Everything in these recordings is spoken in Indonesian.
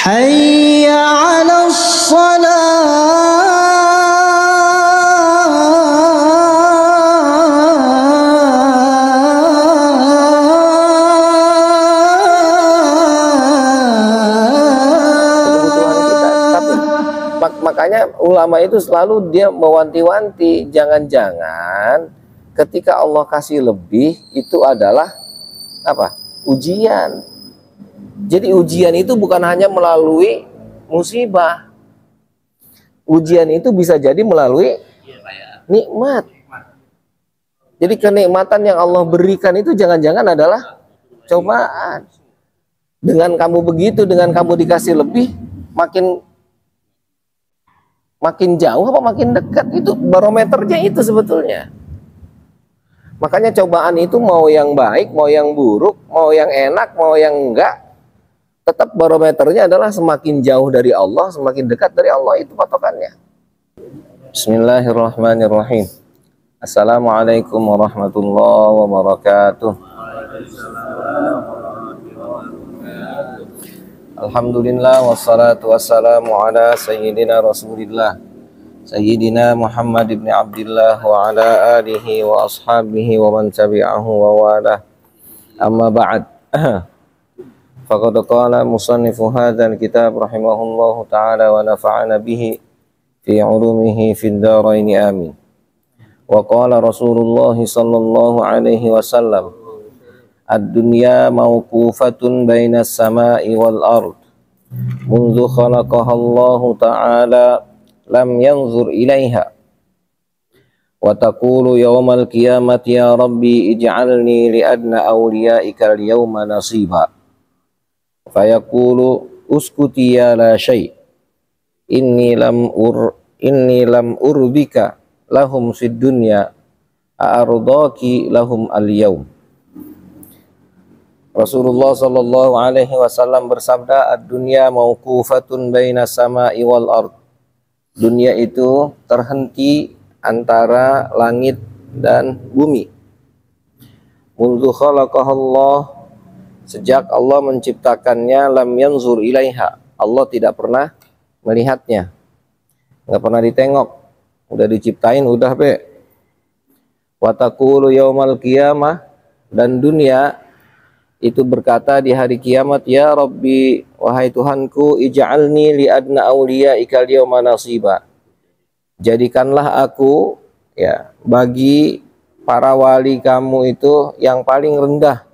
حي على Makanya ulama itu selalu dia mewanti-wanti, jangan-jangan ketika Allah kasih lebih itu adalah apa? Ujian. Jadi ujian itu bukan hanya melalui musibah. Ujian itu bisa jadi melalui nikmat. Jadi kenikmatan yang Allah berikan itu jangan-jangan adalah cobaan. Dengan kamu begitu, dengan kamu dikasih lebih, makin jauh apa makin dekat, itu barometernya itu sebetulnya. Makanya cobaan itu mau yang baik, mau yang buruk, mau yang enak, mau yang enggak, tetap barometernya adalah semakin jauh dari Allah, semakin dekat dari Allah, itu patokannya. Bismillahirrahmanirrahim. Assalamualaikum warahmatullahi wabarakatuh. Alhamdulillah wassalatu wassalamu ala sayyidina Rasulillah Sayyidina Muhammad ibn Abdillah wa ala alihi wa ashabihi wa man tabi'ahu wa wala. Amma ba'd. Faqad qala musannifu hadzal kitab rahimahullahu ta'ala wa nafa'ana bihi fi 'ulumihi fid dharain amin. Wa qala Rasulullah sallallahu alaihi wasallam, ad-dunya mawqufatun bainas sama'i wal ard. Mundu khalaqaha Allah ta'ala lam yanzur ilaiha. Wa taqulu yawmal qiyamati ya rabbi ij'alni li adna awliyaika al-yawma nasiba. Fayaqulu uskuti ya la syai'. Inni lam urbika lahum fid dunya a'ardaki lahum al-yawm. Rasulullah sallallahu alaihi wasallam bersabda, ad-dunya mauqufatun baina sama'i wal ard. Dunia itu terhenti antara langit dan bumi. Mundu khalaqahallah, sejak Allah menciptakannya, lam yanzur ilaiha, Allah tidak pernah melihatnya, nggak pernah ditengok, udah diciptain udah be. Wa taqulu yaumal qiyamah, dan dunia itu berkata di hari kiamat, ya Rabbi, wahai Tuhanku, ij'alni li adna awliyaika al-yawma nasiba. Jadikanlah aku ya bagi para wali kamu itu yang paling rendah,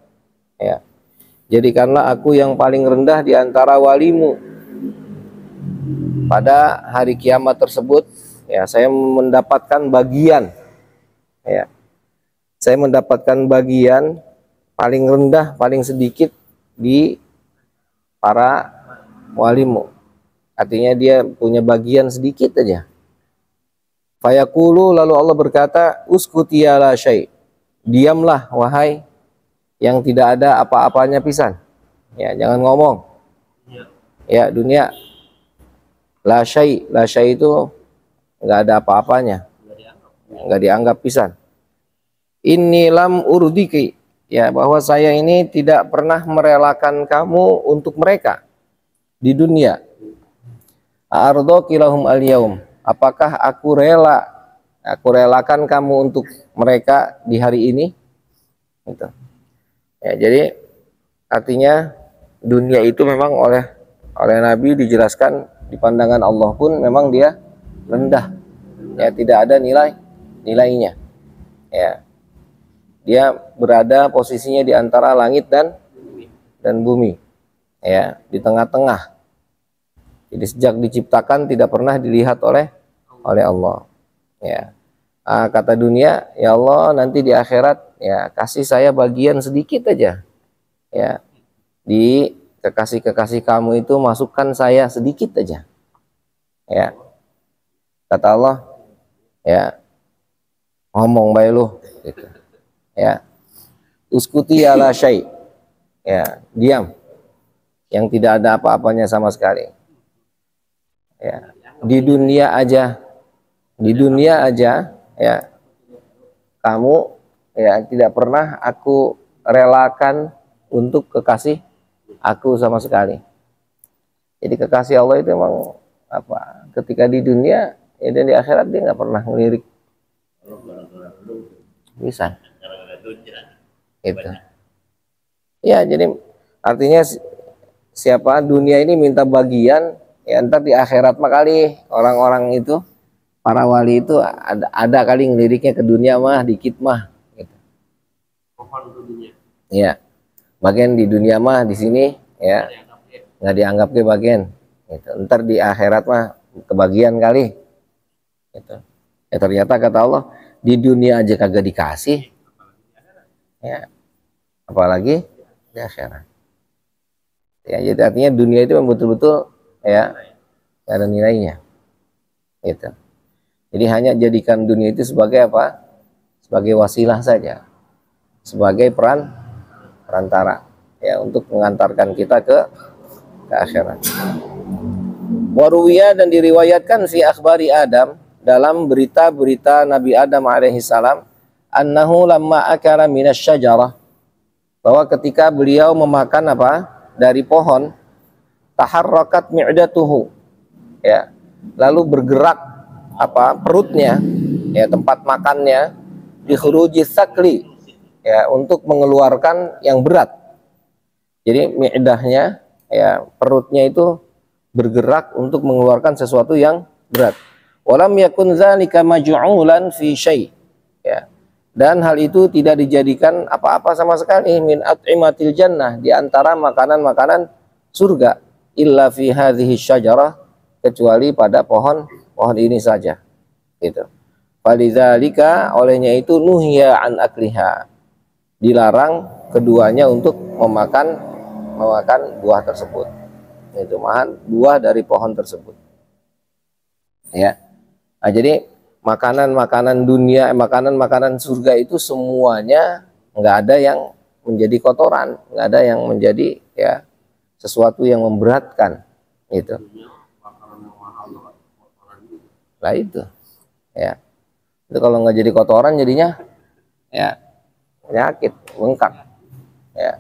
ya. Jadikanlah aku yang paling rendah di antara walimu. Pada hari kiamat tersebut, ya, saya mendapatkan bagian, ya. Saya mendapatkan bagian paling rendah, paling sedikit di para walimu. Artinya dia punya bagian sedikit aja. Fayaqulu, lalu Allah berkata, uskuti ya la syai'. Diamlah wahai yang tidak ada apa-apanya pisan. Ya, jangan ngomong. Ya, dunia. La syai', la syai' itu enggak ada apa-apanya. Enggak dianggap pisan. Inni lam urdiki, ya, bahwa saya ini tidak pernah merelakan kamu untuk mereka di dunia. A'ardaki lahum al-yaum, apakah aku relakan kamu untuk mereka di hari ini? Gitu. Ya, jadi artinya dunia itu memang oleh Nabi dijelaskan di pandangan Allah pun memang dia rendah. Ya, tidak ada nilainya. Ya. Dia berada posisinya di antara langit dan bumi, ya, di tengah-tengah. Jadi sejak diciptakan tidak pernah dilihat oleh Allah. Ya, kata dunia, ya Allah, nanti di akhirat, ya, kasih saya bagian sedikit aja, ya, di kekasih kamu itu masukkan saya sedikit aja, ya. Kata Allah, ya, ngomong baik lu, gitu. Ya, uskuti ya la syai', ya, diam, yang tidak ada apa-apanya sama sekali. Ya, di dunia aja, ya, kamu, ya, tidak pernah aku relakan untuk kekasih aku sama sekali. Jadi kekasih Allah itu emang apa? Ketika di dunia ya, dan di akhirat dia nggak pernah ngelirik bisa. Itu. Ya, jadi artinya siapa dunia ini minta bagian, ya ntar di akhirat mah kali orang-orang itu para wali itu ada kali ngeliriknya ke dunia mah dikit mah. Gitu. Ya, bagian di dunia mah di sini ya nggak dianggap ke bagian. Gitu. Ntar di akhirat mah kebagian kali. Gitu. Ya ternyata kata Allah di dunia aja kagak dikasih, ya apalagi di akhirat. Ya, jadi artinya dunia itu betul-betul ya gak ada nilainya. Gitu. Jadi hanya jadikan dunia itu sebagai apa? Sebagai wasilah saja, sebagai perantara ya untuk mengantarkan kita ke akhirat. Waruwiya dan diriwayatkan fi akhbari Adam dalam berita-berita Nabi Adam alaihissalam annahu lamma akala minasyajarah bahwa ketika beliau memakan apa dari pohon taharrakat mi'datuhu ya lalu bergerak apa perutnya ya tempat makannya di khuruji sakli ya untuk mengeluarkan yang berat. Jadi mi'dahnya ya perutnya itu bergerak untuk mengeluarkan sesuatu yang berat. Walam yakun dzalika maj'ulan fi syai' ya. Dan hal itu tidak dijadikan apa-apa sama sekali min at'imatil jannah di antara makanan-makanan surga illa fi hadhihi syajarah kecuali pada pohon ini saja. Gitu. Falidzalika olehnya itu nuhiya an akliha. Dilarang keduanya untuk memakan buah tersebut. Itu makan buah dari pohon tersebut. Ya. Nah, jadi makanan-makanan dunia, makanan-makanan surga itu semuanya nggak ada yang menjadi kotoran, nggak ada yang menjadi ya sesuatu yang memberatkan itu. Lah itu, ya itu kalau nggak jadi kotoran jadinya ya penyakit, bengkak, ya.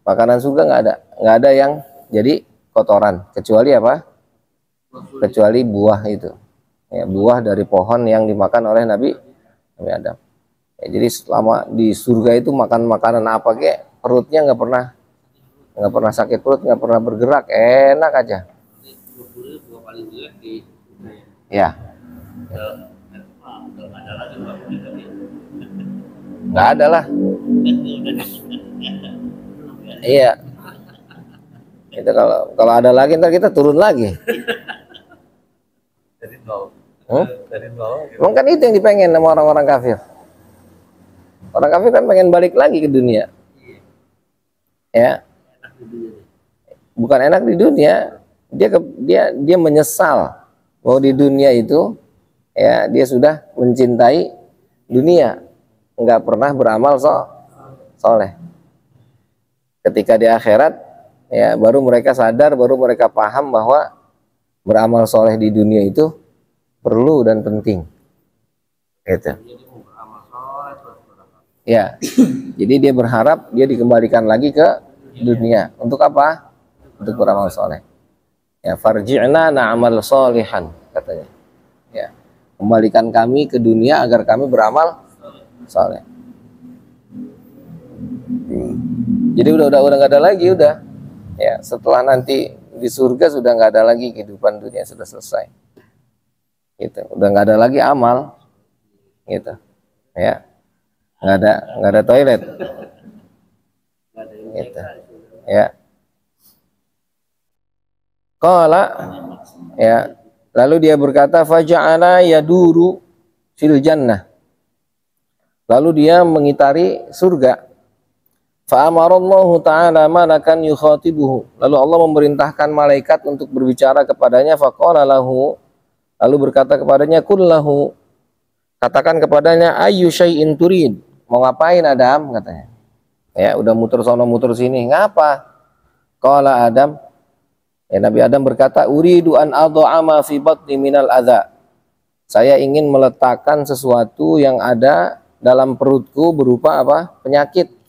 Makanan surga nggak ada yang jadi kotoran kecuali apa? Kecuali buah itu ya, buah dari pohon yang dimakan oleh Nabi Adam ya, jadi selama di surga itu makan makanan apa kek perutnya nggak pernah sakit perut, nggak pernah bergerak, enak aja ya. Nggak ada lah iya itu kalau ada lagi ntar kita turun lagi. Emang kan itu yang dipengen sama orang-orang kafir. Orang kafir kan pengen balik lagi ke dunia. Ya. Bukan enak di dunia, dia menyesal bahwa di dunia itu ya dia sudah mencintai dunia, nggak pernah beramal soleh. Ketika di akhirat ya baru mereka sadar, baru mereka paham bahwa beramal soleh di dunia itu perlu dan penting. Gitu. Ya, jadi dia berharap dia dikembalikan lagi ke dunia. Untuk apa? Untuk beramal soleh. Ya, farji'na na'amal solihan katanya. Ya, kembalikan kami ke dunia agar kami beramal soleh. Jadi udah nggak ada lagi udah. Ya, setelah nanti di surga sudah nggak ada lagi kehidupan dunia, sudah selesai. Gitu, udah nggak ada lagi amal. Gitu, ya, nggak ada toilet. Gitu, ya. Qala, ya, lalu dia berkata faja'ala yaduru fil jannah. Lalu dia mengitari surga. Fa'amarallahu ta'ala malakan yukhatibuhu. Lalu Allah memerintahkan malaikat untuk berbicara kepadanya. Faqala lahu, lalu berkata kepadanya, kullahu, katakan kepadanya, ayyu syai'in turid. Mau ngapain Adam? Katanya. Ya, udah muter sono muter sini. Ngapa? Qala Adam, ya, Nabi Adam berkata, uridu an adha'ama fi batni minal adza. Saya ingin meletakkan sesuatu yang ada dalam perutku berupa apa? Penyakit.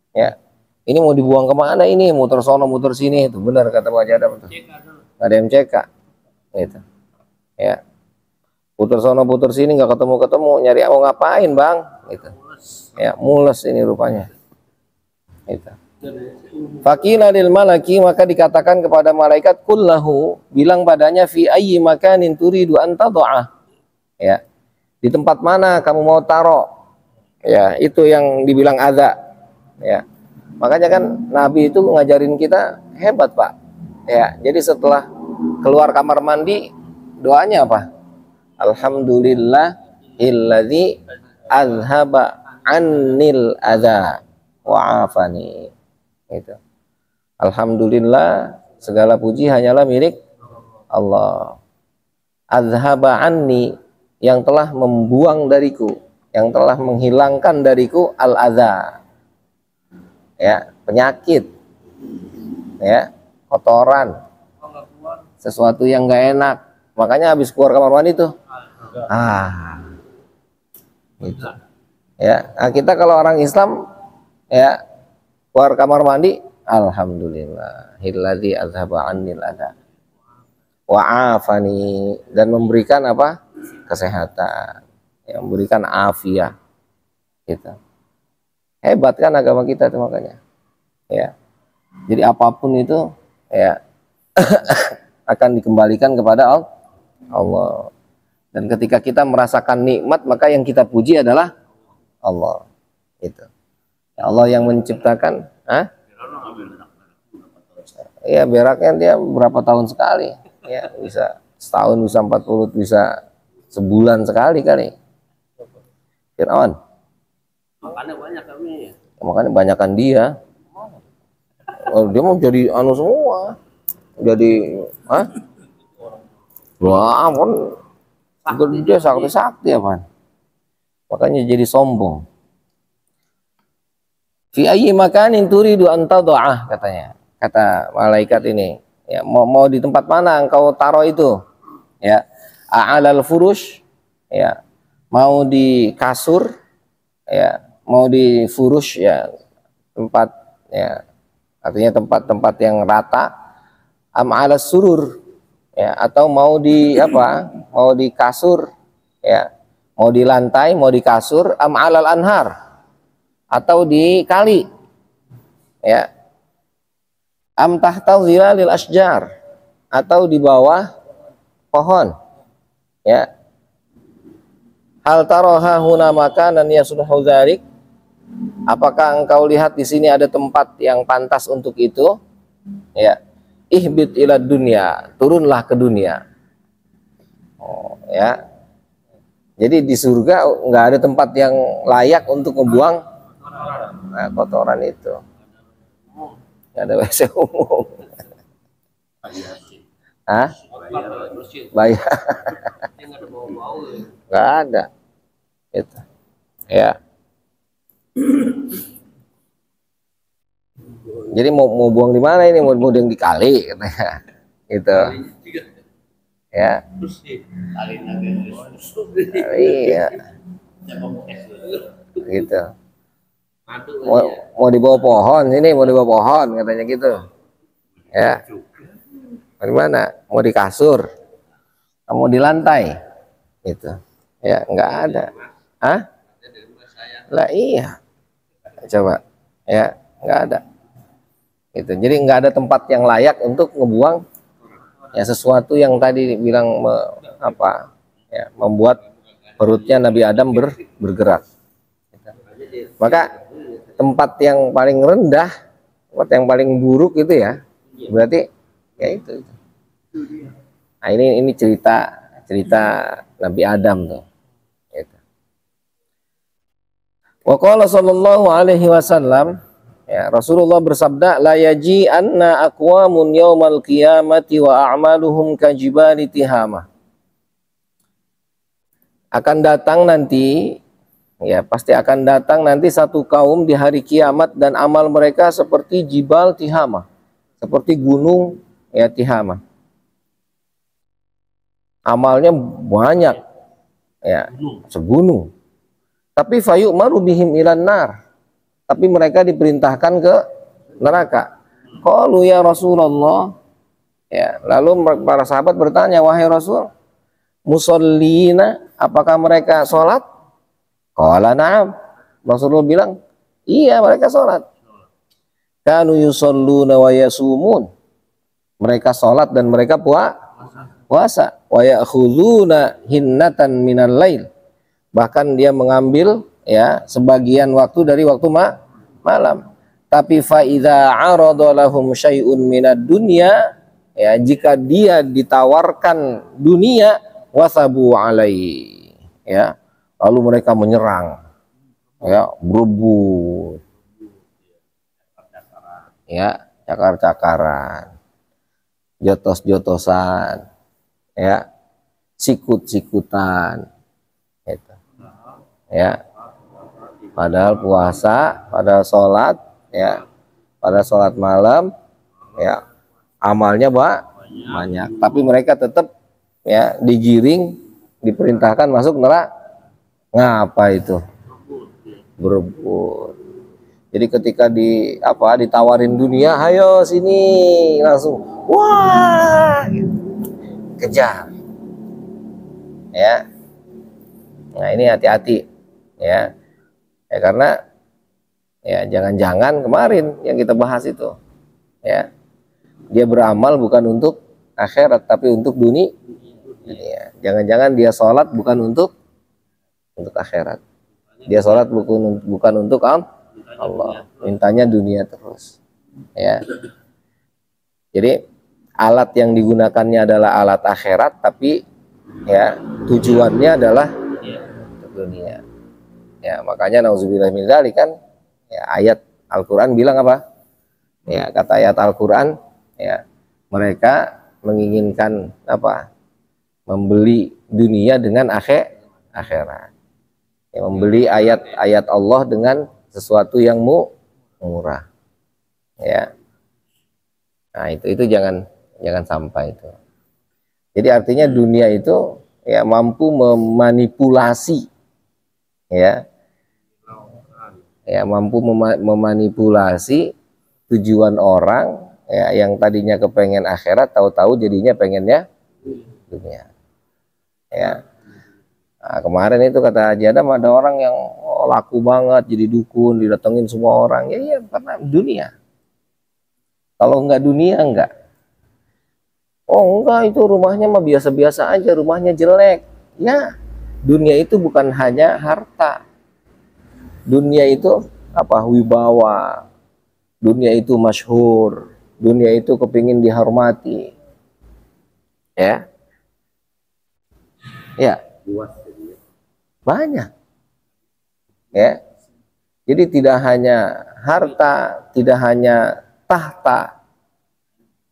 Ya, Ini mau dibuang kemana ini? Muter sono, muter sini. Itu benar kata Pak Jadam. Ada MCK. Gitu. Ya. Puter sono, puter sini, nggak ketemu-ketemu. Nyari mau ngapain, Bang? Gitu. Ya, mules ini rupanya. Gitu. Fakila lil malaki, maka dikatakan kepada malaikat, kullahu, bilang padanya, fi ayyi makanin turidu an tad'a. Ya. Di tempat mana kamu mau taruh? Ya, itu yang dibilang adza. Ya. Makanya kan Nabi itu ngajarin kita hebat, Pak. Ya, jadi setelah keluar kamar mandi, doanya apa? Alhamdulillahilladzi azhaba annil adza wa afani. Itu. Alhamdulillah, segala puji hanyalah milik Allah. Azhaba anni, yang telah membuang dariku, yang telah menghilangkan dariku al-adza. Ya, penyakit, ya, kotoran, sesuatu yang nggak enak. Makanya habis keluar kamar mandi tuh, gitu. Ya, nah kita kalau orang Islam, ya, keluar kamar mandi, alhamdulillahilladzi azhaba annil adza wa afani, dan memberikan apa? Kesehatan, yang memberikan afiat. Gitu. Hebat kan agama kita itu makanya. Ya. Jadi apapun itu, ya, akan dikembalikan kepada Allah. Dan ketika kita merasakan nikmat, maka yang kita puji adalah Allah. Itu. Ya, Allah yang menciptakan. Ya, beraknya dia berapa tahun sekali. Ya, bisa setahun, bisa 40, bisa sebulan sekali kali. Fir'aun. Makanya banyak kami. Makanya banyakan dia. Oh, dia mau jadi anu semua. Jadi, wah, kan gede sakti apa? Makanya jadi sombong. Fi ayyi makanin turidu an tad'ah, katanya. Kata malaikat ini, ya, mau di tempat mana engkau taruh itu? Ya, a'alal furush, ya, mau di kasur, ya, mau di furush, ya, tempat, ya, artinya tempat-tempat yang rata, am ala surur, ya, atau mau di apa? Mau di kasur, ya, mau di lantai, mau di kasur, am alal anhar, atau di kali, ya, am tahta zilalil asjar, atau di bawah pohon, ya. Hal taroha huna makanan yasluhu dzalik, apakah engkau lihat di sini ada tempat yang pantas untuk itu? Ya, ihbit ila dunya, turunlah ke dunia. Oh, ya. Jadi di surga nggak ada tempat yang layak untuk membuang kotoran itu. Nggak ada WC umum. Hah? Bayar. Nggak ada. Itu. Ya. Jadi mau buang di mana ini? Mau buang di kali, katanya. Gitu. Ya. Iya. Gitu. Mau di bawah pohon sini, mau di bawah pohon, katanya gitu. Ya. Mau di mana? Mau di kasur. Mau di lantai. Gitu. Ya, nggak ada. Hah? Lah iya. Coba. Ya, nggak ada. Gitu. Jadi nggak ada tempat yang layak untuk ngebuang ya sesuatu yang tadi bilang apa? Ya, membuat perutnya Nabi Adam bergerak. Gitu. Maka tempat yang paling rendah, tempat yang paling buruk itu ya, berarti ya itu. Nah, ini cerita Nabi Adam tuh. Gitu. Wa qala sallallahu alaihi wasallam, ya, Rasulullah bersabda, la yaji anna aqwamun yaumal qiyamati wa a'maluhum kajibali tihamah. Akan datang nanti, ya pasti akan datang nanti satu kaum di hari kiamat dan amal mereka seperti jibal tihamah, seperti gunung ya tihamah. Amalnya banyak, ya segunung. Tapi fayu'maru bihim ilan nar. Tapi mereka diperintahkan ke neraka. Qalu ya Rasulullah, ya, lalu para sahabat bertanya, wahai Rasul, musallina, apakah mereka sholat? Qala na'am. Rasulullah bilang, iya mereka sholat. Kanu yusalluna wa yasumun, mereka sholat dan mereka puasa. Wa ya'khuduna hinnatan minal lail, bahkan dia mengambil ya sebagian waktu dari waktu malam. Tapi fa idza arada lahum syai'un minad dunya, ya jika dia ditawarkan dunia, wasabu alaihi, ya lalu mereka menyerang, ya berebut, ya cakar-cakaran, jotos-jotosan, ya sikut-sikutan, gitu. Ya padahal puasa, padahal sholat, ya pada sholat malam, ya amalnya banyak, tapi mereka tetap ya digiring, diperintahkan masuk neraka. Ngapa itu? Berebut. Jadi ketika ditawarin dunia, ayo sini, langsung wah gitu. Kejar, ya. Nah ini hati-hati, ya karena ya jangan-jangan kemarin yang kita bahas itu, ya dia beramal bukan untuk akhirat tapi untuk dunia. Jangan-jangan dia sholat bukan untuk akhirat, dia sholat bukan untuk Allah, mintanya dunia terus, ya. Jadi alat yang digunakannya adalah alat akhirat, tapi ya tujuannya adalah untuk dunia. Ya makanya nauzubillah min dzalik kan, ya ayat Al-Qur'an bilang apa? Ya kata ayat Al-Qur'an, ya mereka menginginkan apa? Membeli dunia dengan akhirat. Ya, membeli ayat-ayat Allah dengan sesuatu yang murah. Ya. Nah, itu jangan sampai itu. Jadi artinya dunia itu ya mampu memanipulasi, ya. Ya mampu memanipulasi tujuan orang, ya yang tadinya kepengen akhirat, tahu-tahu jadinya pengennya dunia. Ya. Nah, kemarin itu kata Haji Adam, ada orang yang laku banget jadi dukun, didatengin semua orang. Ya iya karena dunia. Kalau enggak dunia enggak. Oh enggak, itu rumahnya mah biasa-biasa aja, rumahnya jelek. Ya, dunia itu bukan hanya harta. Dunia itu apa? Wibawa. Dunia itu masyhur. Dunia itu kepingin dihormati. Ya. Ya. Banyak. Ya. Jadi tidak hanya harta, tidak hanya tahta.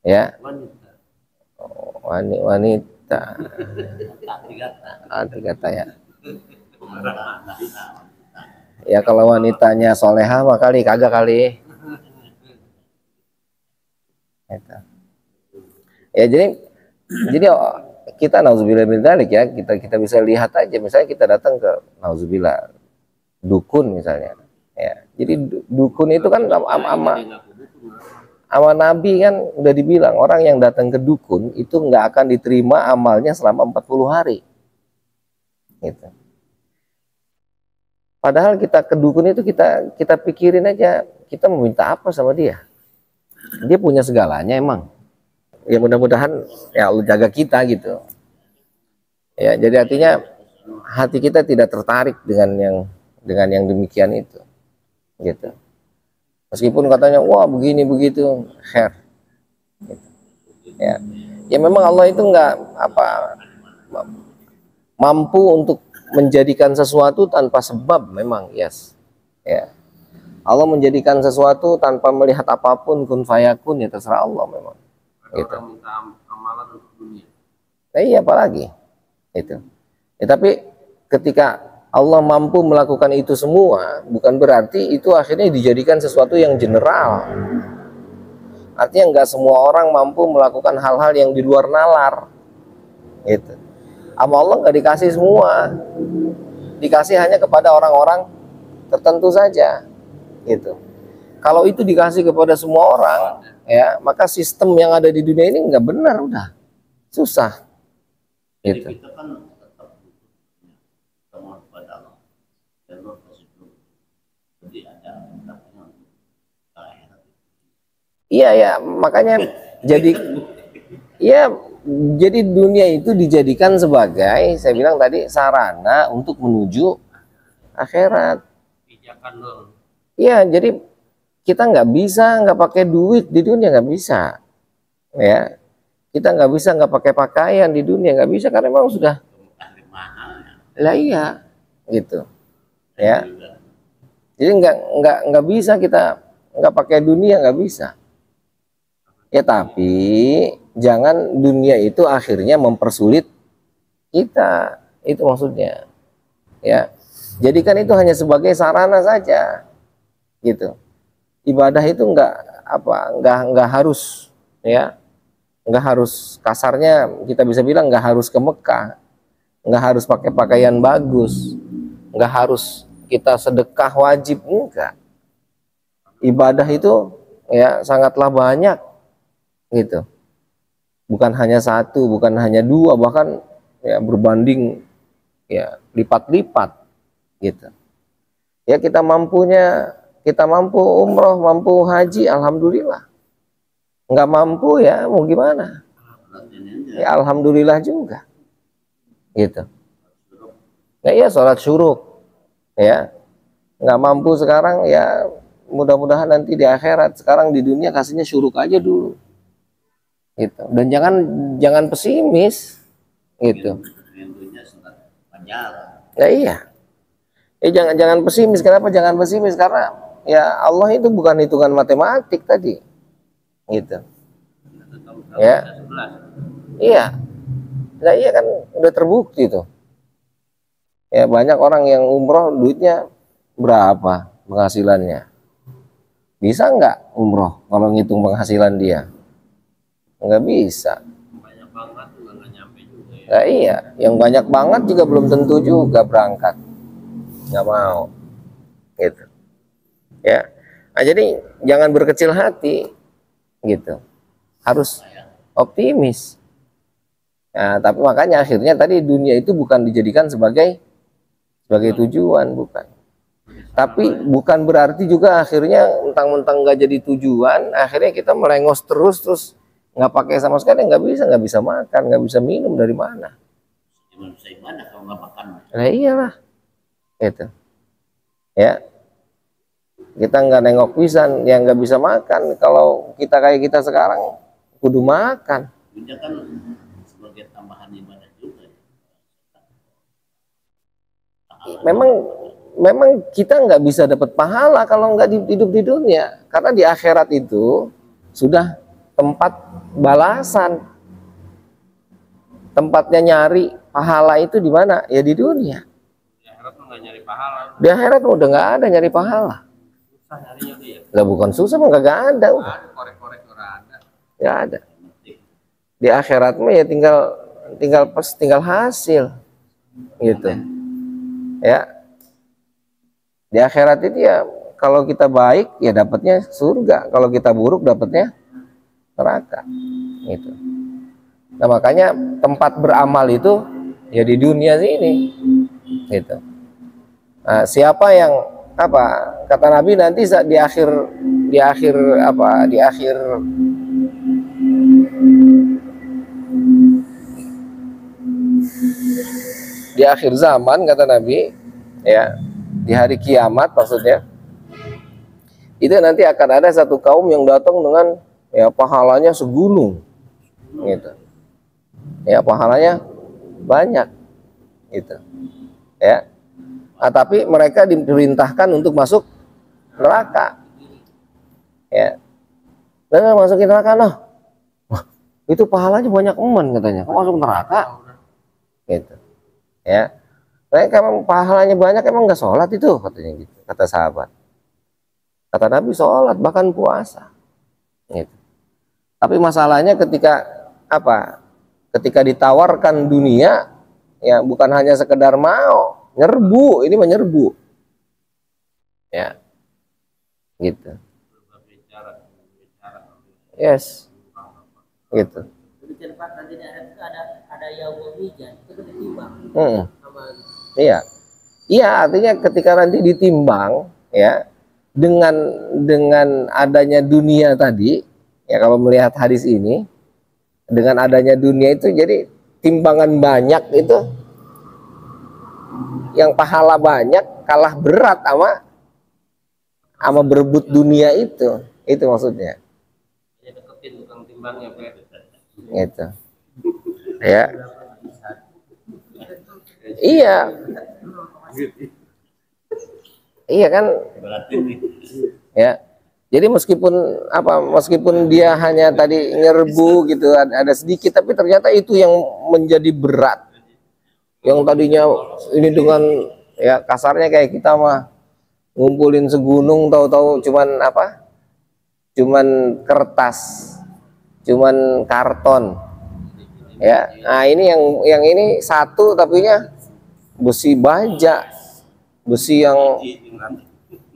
Ya. Wanita. Kata ya. Ya kalau wanitanya solehah mah kagak kali. Ya jadi kita nauzubillah min dzalik, ya kita bisa lihat aja, misalnya kita datang ke nauzubillah dukun misalnya, ya jadi dukun itu kan sama Nabi kan udah dibilang, orang yang datang ke dukun itu nggak akan diterima amalnya selama 40 hari gitu. Padahal kita ke dukun itu kita pikirin aja, kita meminta apa sama dia, dia punya segalanya emang. Ya mudah-mudahan ya Allah jaga kita gitu. Ya jadi artinya hati kita tidak tertarik dengan yang demikian itu, gitu. Meskipun katanya wah begini begitu, khair. Gitu. Ya memang Allah itu nggak mampu untuk menjadikan sesuatu tanpa sebab, memang yes. Ya. Allah menjadikan sesuatu tanpa melihat apapun, kun fayakun, ya terserah Allah memang. Gitu. Orang minta amalan untuk dunia. Iya apalagi itu. Ya, tapi ketika Allah mampu melakukan itu semua, bukan berarti itu akhirnya dijadikan sesuatu yang general. Artinya nggak semua orang mampu melakukan hal-hal yang di luar nalar. Gitu. Sama Allah nggak dikasih semua, dikasih hanya kepada orang-orang tertentu saja. Gitu. Kalau itu dikasih kepada semua orang, ya, maka sistem yang ada di dunia ini nggak benar, udah susah. Jadi Gitu. kita kan tetap butuh teman kepada Allah. Dan Allah kasih dulu. Jadi ada taknya untuk ke akhirat. Iya ya, makanya jadi ya jadi dunia itu dijadikan sebagai, saya bilang tadi, sarana untuk menuju akhirat. Pijakan dong. Iya, jadi kita nggak bisa nggak pakai duit di dunia, nggak bisa, ya. Kita nggak bisa nggak pakai pakaian di dunia, nggak bisa, karena memang sudah. Ahli mahal ya. Lah iya, gitu, ya. Juga. Jadi nggak bisa kita nggak pakai dunia, nggak bisa. Ya, tapi jangan dunia itu akhirnya mempersulit kita, itu maksudnya. Ya, jadikan itu hanya sebagai sarana saja, gitu. Ibadah itu nggak harus, ya, nggak harus, kasarnya kita bisa bilang nggak harus ke Mekah, nggak harus pakai pakaian bagus, nggak harus kita sedekah wajib, enggak. Ibadah itu ya sangatlah banyak, gitu. Bukan hanya satu, bukan hanya dua, bahkan ya berbanding ya lipat-lipat, gitu. Ya, kita mampu umroh, mampu haji, alhamdulillah. Nggak mampu ya mau gimana? Ya alhamdulillah juga, gitu. Ya, iya, sholat syuruk, ya. Nggak mampu sekarang, ya mudah-mudahan nanti di akhirat. Sekarang di dunia kasihnya syuruk aja dulu, gitu. Dan jangan pesimis, gitu. Rindunya senang panjang. Ya iya. Jangan pesimis. Kenapa jangan pesimis? Karena ya Allah itu bukan hitungan matematik tadi, gitu. Ya, iya. Nah iya kan udah terbukti tuh. Ya, banyak orang yang umroh duitnya berapa penghasilannya. Bisa nggak umroh kalau ngitung penghasilan dia? Nggak bisa. Banyak banget juga nggak nyampe juga ya. Nah, iya, yang banyak banget juga belum tentu juga berangkat. Nggak mau, gitu. Ya, nah, jadi jangan berkecil hati, gitu. Harus optimis. Nah, tapi makanya akhirnya tadi dunia itu bukan dijadikan sebagai tujuan, bukan. Tapi bukan berarti juga akhirnya mentang-mentang nggak jadi tujuan, akhirnya kita melengos terus nggak pakai sama sekali, nggak bisa makan, nggak bisa minum, dari mana? Gimana bisa ibadah kalau nggak makan? Nah iyalah, itu. Ya, kita nggak nengok pisan, yang nggak bisa makan. Kalau kita kayak kita sekarang, kudu makan. Dunia kan sebagai tambahan ibadah juga. Memang kita nggak bisa dapat pahala kalau nggak hidup di dunia, karena di akhirat itu sudah tempat balasan. Tempatnya nyari pahala itu di mana? Ya di dunia. Di akhirat tuh nggak nyari pahala. Di akhirat udah nggak ada nyari pahala. Susah nyarinya dia. Lah bukan susah, mah nggak ada udah. Ada korek-korek orang ada. Nggak ada. Di akhirat mah ya tinggal hasil, gitu. Ya. Di akhirat itu ya kalau kita baik ya dapatnya surga, kalau kita buruk dapatnya neraka, gitu. Nah makanya tempat beramal itu ya di dunia sini, gitu. Nah, siapa yang kata Nabi nanti di akhir zaman, kata Nabi, ya di hari kiamat maksudnya, itu nanti akan ada satu kaum yang datang dengan ya pahalanya segunung, gitu. Ya pahalanya banyak, gitu. Ya. Nah, tapi mereka diperintahkan untuk masuk neraka. Ya. Dan masukin neraka, noh. Wah, itu pahalanya banyak katanya. Kok masuk neraka? Gitu. Ya. Mereka emang pahalanya banyak, emang nggak sholat itu, katanya gitu, kata sahabat. Kata Nabi sholat, bahkan puasa. Gitu. Tapi masalahnya ketika ditawarkan dunia, ya bukan hanya sekedar mau, nyerbu, ini menyerbu. Ya. Gitu. Yes, gitu. Jadi tempat nanti di akhirat itu ada yaumul mizan, itu kan ditimbang amal. Iya, iya, artinya ketika nanti ditimbang, ya, dengan adanya dunia tadi, ya, kalau melihat hadis ini, dengan adanya dunia itu, jadi timbangan banyak itu, yang pahala banyak kalah berat sama berebut dunia itu maksudnya. Ya deketin tukang timbangnya, Pak. Gitu. Ya. Iya. Iya kan? Ya. Jadi meskipun dia hanya tadi nyerbu gitu, ada sedikit, tapi ternyata itu yang menjadi berat. Yang tadinya ini dengan, ya, kasarnya kayak kita mah ngumpulin segunung, tahu-tahu cuman kertas, cuman karton, ya. Nah, ini yang ini satu tapinya besi baja, besi yang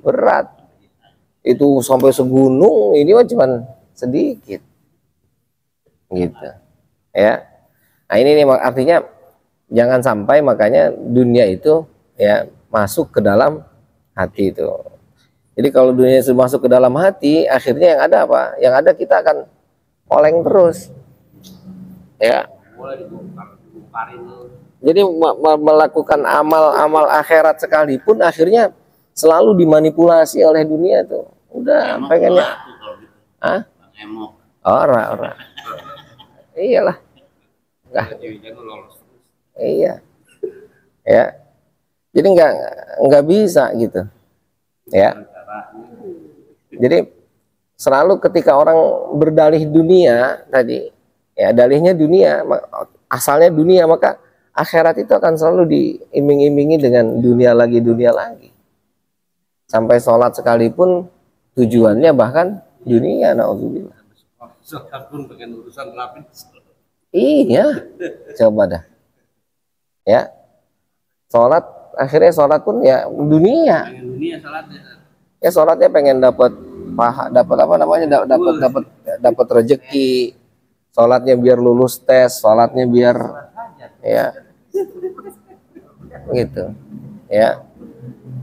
berat, itu sampai segunung, ini mah cuman sedikit, gitu, ya. Nah, ini nih artinya jangan sampai makanya dunia itu, ya, masuk ke dalam hati itu. Jadi kalau dunia itu masuk ke dalam hati, akhirnya yang ada apa? Yang ada kita akan oleng terus, ya. Jadi melakukan amal akhirat sekalipun akhirnya selalu dimanipulasi oleh dunia tuh. Udah pengennya, ora. Iyalah. Nah, iya, ya. Jadi nggak bisa gitu, ya. Jadi selalu ketika orang berdalih dunia tadi, ya, dalihnya dunia, asalnya dunia, maka akhirat itu akan selalu diiming-imingi dengan dunia lagi, sampai sholat sekalipun tujuannya bahkan dunia, naudzubillah. Sholat pun pengen urusan rapid. Iya, coba dah, ya, sholat akhirnya sholat pun ya dunia. Pengen dunia sholatnya. Ya, sholatnya pengen dapat dapat rezeki, sholatnya biar lulus tes, sholatnya biar, ya, gitu, ya.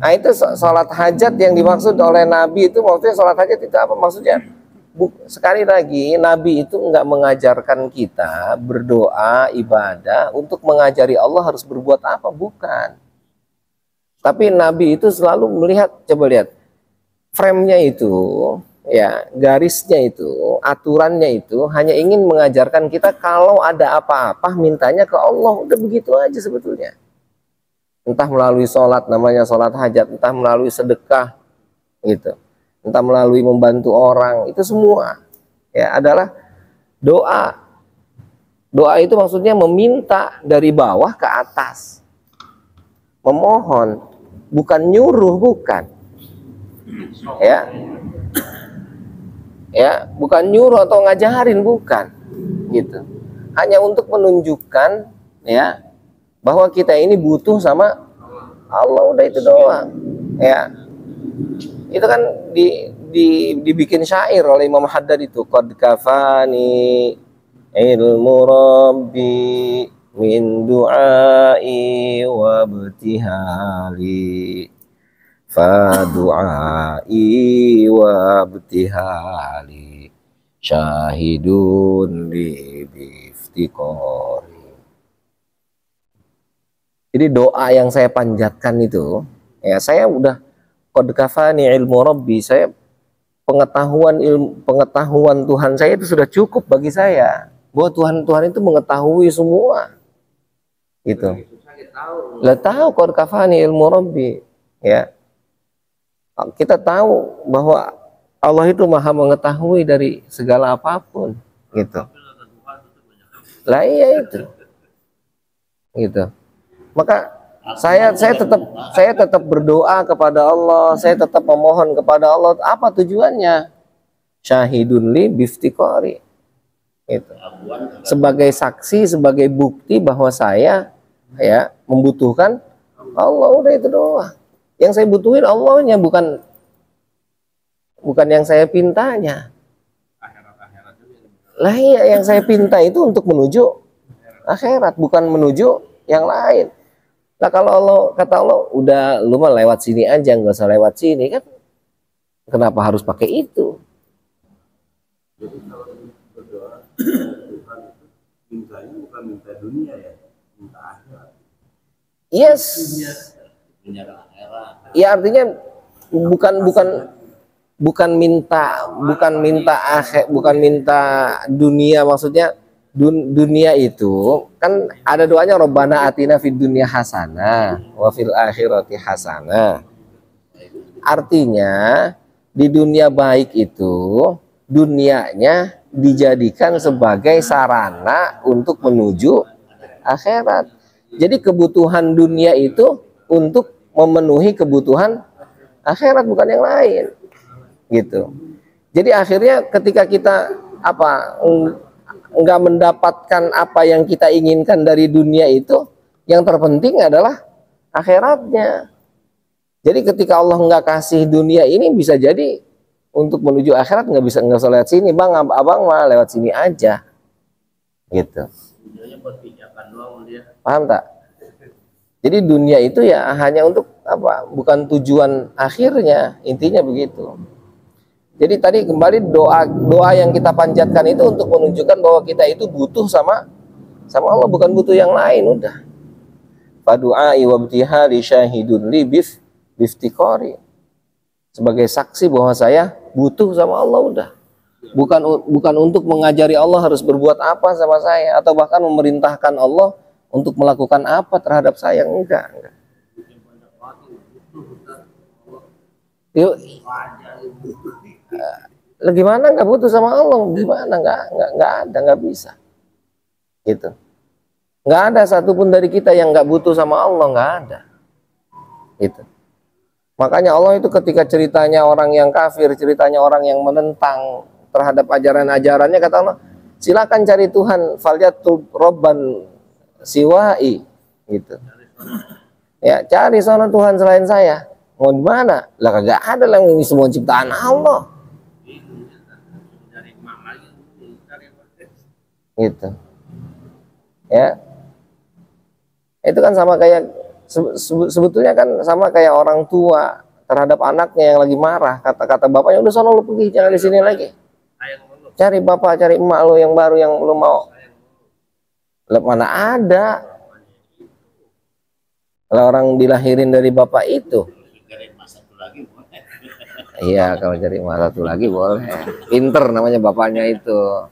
Nah, itu sholat hajat yang dimaksud oleh Nabi itu, maksudnya sholat hajat itu apa maksudnya? Sekali lagi, Nabi itu enggak mengajarkan kita berdoa, ibadah untuk mengajari Allah harus berbuat apa, bukan. Tapi Nabi itu selalu melihat, coba lihat, frame-nya itu, ya, garisnya itu, aturannya itu hanya ingin mengajarkan kita kalau ada apa-apa mintanya ke Allah, udah begitu aja sebetulnya. Entah melalui sholat, namanya sholat hajat, entah melalui sedekah, gitu, entah melalui membantu orang, itu semua, ya, adalah doa. Doa itu maksudnya meminta dari bawah ke atas, memohon, bukan nyuruh, bukan, ya, bukan nyuruh atau ngajarin, bukan, gitu. Hanya untuk menunjukkan, ya, bahwa kita ini butuh sama Allah, udah itu doang, ya. Itu kan dibikin syair oleh Imam Haddad itu, qad kafani ilmu rabbi min du'ai wa btihali fa du'ai wa btihali syahidun li biftiqari. Jadi doa yang saya panjatkan itu, ya, saya udah qad kafani ilmu rabbi, saya pengetahuan Tuhan saya itu sudah cukup bagi saya, bahwa Tuhan itu mengetahui semua, gitu. Lah tahu qad kafani ilmu rabbi, ya. Kita tahu bahwa Allah itu maha mengetahui dari segala apapun, gitu. Lah iya itu, gitu. Maka saya tetap berdoa kepada Allah, saya tetap memohon kepada Allah. Apa tujuannya? Syahidun li biftiqari, gitu. Sebagai saksi, sebagai bukti bahwa saya, ya, membutuhkan Allah, udah itu doang. Yang saya butuhin Allahnya, bukan yang saya pintanya. Lah iya, yang saya pinta itu untuk menuju akhirat, bukan menuju yang lain. Nah kalau Allah, kata Allah, udah lu mah lewat sini aja, nggak usah lewat sini kan. Kenapa harus pakai itu? Jadi kalau berdoa Tuhan itu mintanya bukan minta dunia ya, minta akhirat. Yes. Dunia dan akhirat. Ya artinya bukan minta dunia, maksudnya dunia itu kan ada doanya Rabbana atina fid dunya hasanah wa fil akhirati hasanah. Artinya di dunia baik itu dunianya dijadikan sebagai sarana untuk menuju akhirat. Jadi kebutuhan dunia itu untuk memenuhi kebutuhan akhirat, bukan yang lain. Gitu. Jadi akhirnya ketika kita enggak mendapatkan apa yang kita inginkan dari dunia itu, yang terpenting adalah akhiratnya. Jadi ketika Allah nggak kasih dunia ini, bisa jadi untuk menuju akhirat nggak usah lewat sini, bang, abang mah lewat sini aja, gitu. Tujuannya buat pijakan doang dia. Paham tak? Jadi dunia itu ya hanya untuk apa? Bukan tujuan akhirnya, intinya begitu. Jadi tadi kembali doa yang kita panjatkan itu untuk menunjukkan bahwa kita itu butuh sama Allah, bukan butuh yang lain. Udah. Fadu'ai wabtihali syahidun li biftiqari, sebagai saksi bahwa saya butuh sama Allah. Udah, bukan untuk mengajari Allah harus berbuat apa sama saya, atau bahkan memerintahkan Allah untuk melakukan apa terhadap saya. Enggak. Yuk, gimana nggak butuh sama Allah? Gimana nggak ada, nggak bisa. Gitu. Nggak ada satupun dari kita yang nggak butuh sama Allah, nggak ada. Gitu. Makanya Allah itu ketika ceritanya orang yang kafir, ceritanya orang yang menentang terhadap ajaran-ajarannya, kata Allah, silakan cari Tuhan, falyatul robban siwai, gitu. Ya, cari sana Tuhan selain saya. Mau di mana? Lah kagak ada lah, ini semua ciptaan Allah. Gitu. Ya. Itu kan sama kayak sebetulnya kan sama kayak orang tua terhadap anaknya yang lagi marah, kata bapaknya, udah sono lu pergi, jangan di sini lagi. Cari bapak, cari emak lo yang baru yang lu mau. Lah mana ada? Kalau orang dilahirin dari bapak itu. Iya, kalau cari emak satu lagi boleh. Pinter namanya bapaknya itu.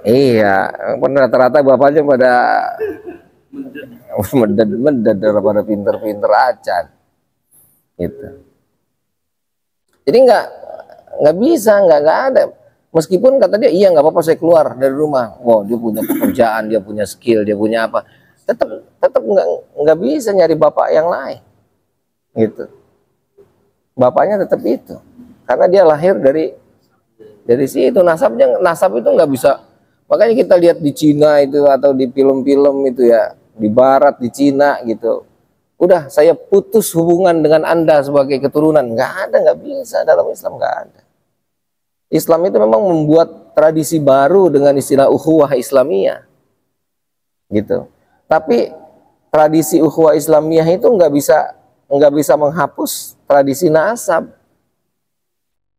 Iya, rata-rata bapaknya pada meded daripada pinter-pinter acan, gitu. Jadi nggak bisa, nggak ada. Meskipun kata dia, iya nggak apa-apa saya keluar dari rumah. Wow, dia punya pekerjaan, dia punya skill, dia punya apa? Tetap nggak bisa nyari bapak yang lain, gitu. Bapaknya tetap itu, karena dia lahir dari situ. Nasab itu nggak bisa. Makanya kita lihat di Cina itu atau di film-film itu ya, di Barat, di Cina gitu. Udah, saya putus hubungan dengan Anda sebagai keturunan. Nggak bisa. Dalam Islam nggak ada. Islam itu memang membuat tradisi baru dengan istilah ukhuwah Islamiyah, gitu. Tapi tradisi ukhuwah Islamiyah itu nggak bisa menghapus tradisi nasab.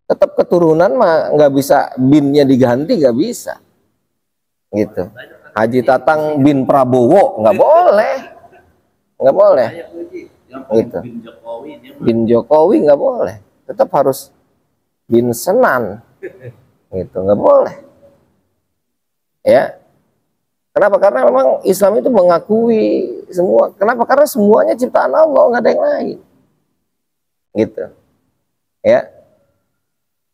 Tetap keturunan mah nggak bisa, binnya diganti, nggak bisa, gitu. Haji Tatang bin Prabowo nggak boleh, gitu. Bin Jokowi nggak boleh, tetap harus bin Senan, gitu, nggak boleh. Ya, kenapa? Karena memang Islam itu mengakui semua. Kenapa? Karena semuanya ciptaan Allah, nggak ada yang lain, gitu. Ya.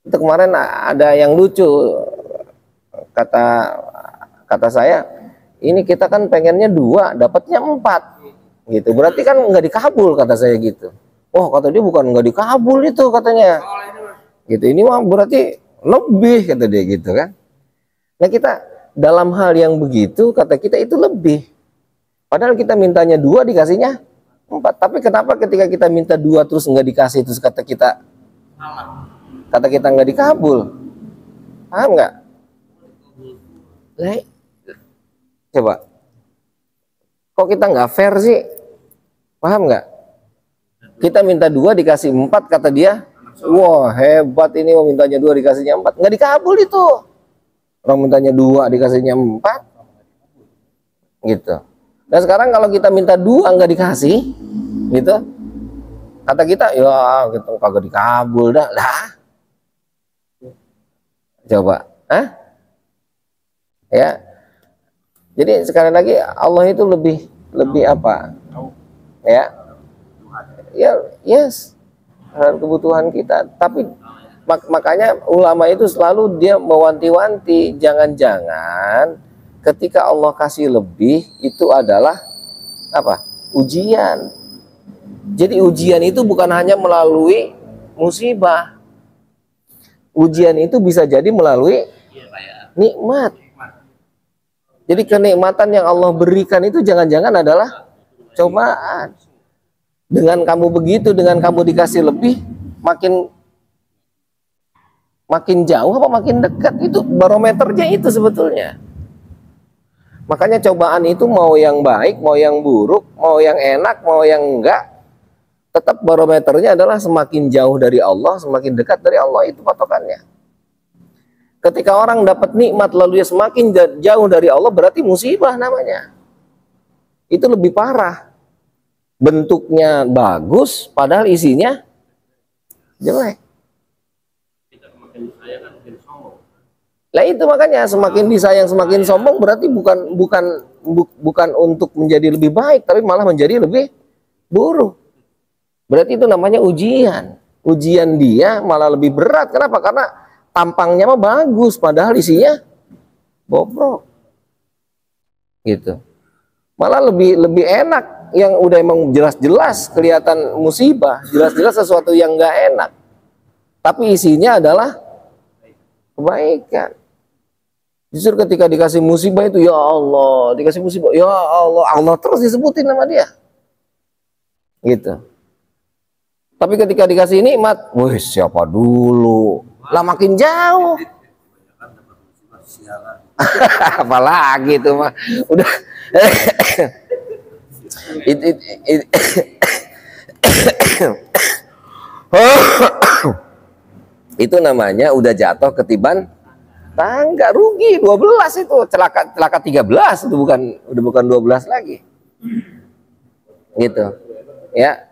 Itu kemarin ada yang lucu, kata saya, ini kita kan pengennya 2, dapatnya 4, gitu. Berarti kan nggak dikabul, kata saya gitu. Oh, kata dia bukan nggak dikabul itu katanya, gitu. Ini mah berarti lebih, kata dia gitu kan. Nah kita dalam hal yang begitu, kata kita itu lebih. Padahal kita mintanya 2, dikasihnya 4. Tapi kenapa ketika kita minta 2 terus nggak dikasih, terus kata kita nggak dikabul? Paham nggak? Lah, coba, kok kita nggak fair sih? Paham nggak? Kita minta 2 dikasih 4, kata dia, wah hebat ini, mau mintanya 2 dikasihnya 4, nggak dikabul itu. Orang mintanya 2 dikasihnya 4, gitu. Dan sekarang kalau kita minta 2 nggak dikasih, gitu, kata kita, ya gitu kagak dikabul dah. Lah, coba, ya. Jadi sekali lagi Allah itu lebih apa? Ya, ya, yes, kebutuhan kita. Tapi makanya ulama itu selalu dia mewanti-wanti, jangan-jangan ketika Allah kasih lebih itu adalah apa? Ujian. Jadi ujian itu bukan hanya melalui musibah. Ujian itu bisa jadi melalui nikmat. Jadi kenikmatan yang Allah berikan itu jangan-jangan adalah cobaan. Dengan kamu begitu, dengan kamu dikasih lebih, makin jauh apa makin dekat, itu barometernya itu sebetulnya. Makanya cobaan itu mau yang baik, mau yang buruk, mau yang enak, mau yang enggak, tetap barometernya adalah semakin jauh dari Allah, semakin dekat dari Allah, itu patokannya. Ketika orang dapat nikmat lalu dia semakin jauh dari Allah, berarti musibah namanya. Itu lebih parah. Bentuknya bagus, padahal isinya jelek. Lah itu makanya semakin disayang semakin sombong, berarti bukan untuk menjadi lebih baik, tapi malah menjadi lebih buruk. Berarti itu namanya ujian. Ujian dia malah lebih berat. Kenapa? Karena tampangnya mah bagus, padahal isinya bobrok. Gitu. Malah lebih enak yang udah emang jelas-jelas kelihatan musibah, jelas-jelas sesuatu yang nggak enak, tapi isinya adalah kebaikan. Justru ketika dikasih musibah itu, ya Allah, dikasih musibah, ya Allah, Allah terus disebutin nama dia. Gitu. Tapi ketika dikasih nikmat, wih siapa dulu? Lah makin jauh. Apalagi itu mah udah itu namanya udah jatuh ketiban tangga, rugi 12 itu, celaka 13 itu udah bukan 12 lagi. Gitu. Ya.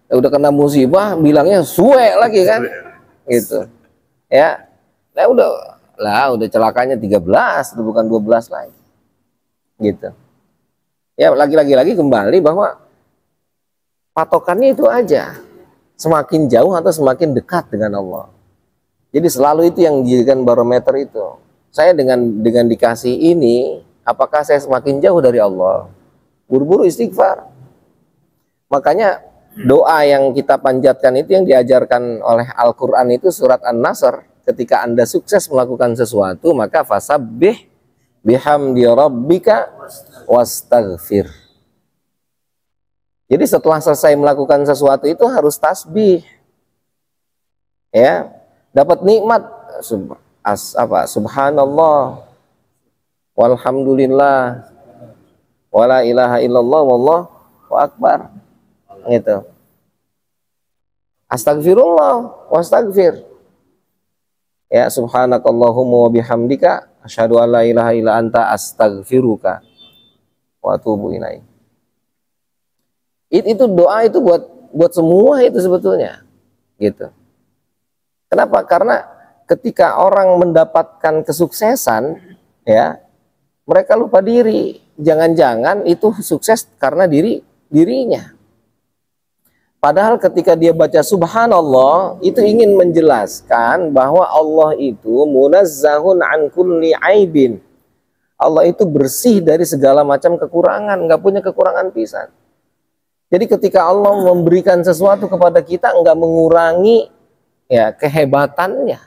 Udah kena musibah bilangnya suwe lagi kan. Gitu. Ya. Udah celakanya 13, udah bukan 12 lagi. Gitu. Ya, lagi kembali bahwa patokannya itu aja. Semakin jauh atau semakin dekat dengan Allah. Jadi selalu itu yang dijadikan barometer itu. Saya dengan dikasih ini, apakah saya semakin jauh dari Allah? Buru-buru istighfar. Makanya doa yang kita panjatkan itu yang diajarkan oleh Al-Quran itu surat An-Nasr. Ketika Anda sukses melakukan sesuatu, maka fasabbih bihamdi rabbika wastaghfir. Jadi setelah selesai melakukan sesuatu itu harus tasbih. Ya, dapat nikmat subhanallah walhamdulillah wala ilaha illallah wallahu akbar. Gitu. Astagfirullah wastaghfir. Ya, subhanakallahumma wa bihamdika asyhadu an la ilaha illa anta astaghfiruka wa atubu ilaik. Itu doa itu buat semua itu sebetulnya. Gitu. Kenapa? Karena ketika orang mendapatkan kesuksesan, ya, mereka lupa diri. Jangan-jangan itu sukses karena dirinya. Padahal ketika dia baca subhanallah, itu ingin menjelaskan bahwa Allah itu munazzahun an kulli aibin. Allah itu bersih dari segala macam kekurangan, nggak punya kekurangan pisan. Jadi ketika Allah memberikan sesuatu kepada kita, nggak mengurangi ya kehebatannya,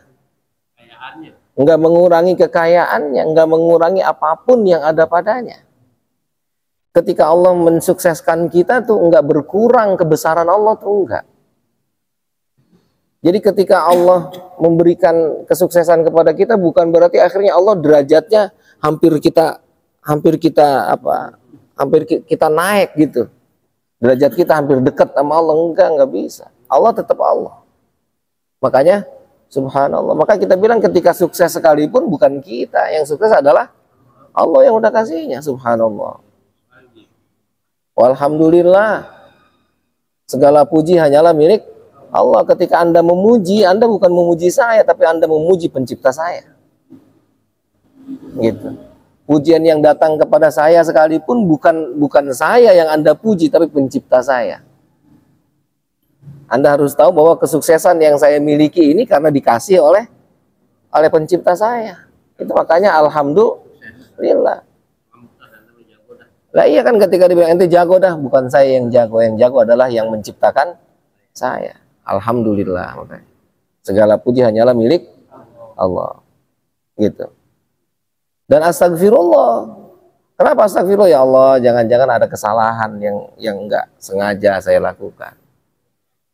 nggak mengurangi kekayaannya, nggak mengurangi apapun yang ada padanya. Ketika Allah mensukseskan kita tuh enggak berkurang kebesaran Allah tuh enggak. Jadi ketika Allah memberikan kesuksesan kepada kita bukan berarti akhirnya Allah derajatnya hampir kita naik gitu. Derajat kita hampir dekat sama Allah. Enggak bisa. Allah tetap Allah. Makanya subhanallah. Maka kita bilang ketika sukses sekalipun bukan kita, yang sukses adalah Allah yang udah kasihnya. Subhanallah. Walhamdulillah. Segala puji hanyalah milik Allah. Ketika Anda memuji, Anda bukan memuji saya, tapi Anda memuji pencipta saya. Gitu. Pujian yang datang kepada saya sekalipun bukan saya yang Anda puji, tapi pencipta saya. Anda harus tahu bahwa kesuksesan yang saya miliki ini karena dikasih oleh pencipta saya. Itu makanya alhamdulillah. Lah iya kan ketika dibilang ente jago dah, bukan saya yang jago adalah yang menciptakan saya. Alhamdulillah. Makanya segala puji hanyalah milik Allah. Gitu. Dan astagfirullah. Kenapa astagfirullah? Ya Allah, jangan-jangan ada kesalahan yang enggak sengaja saya lakukan.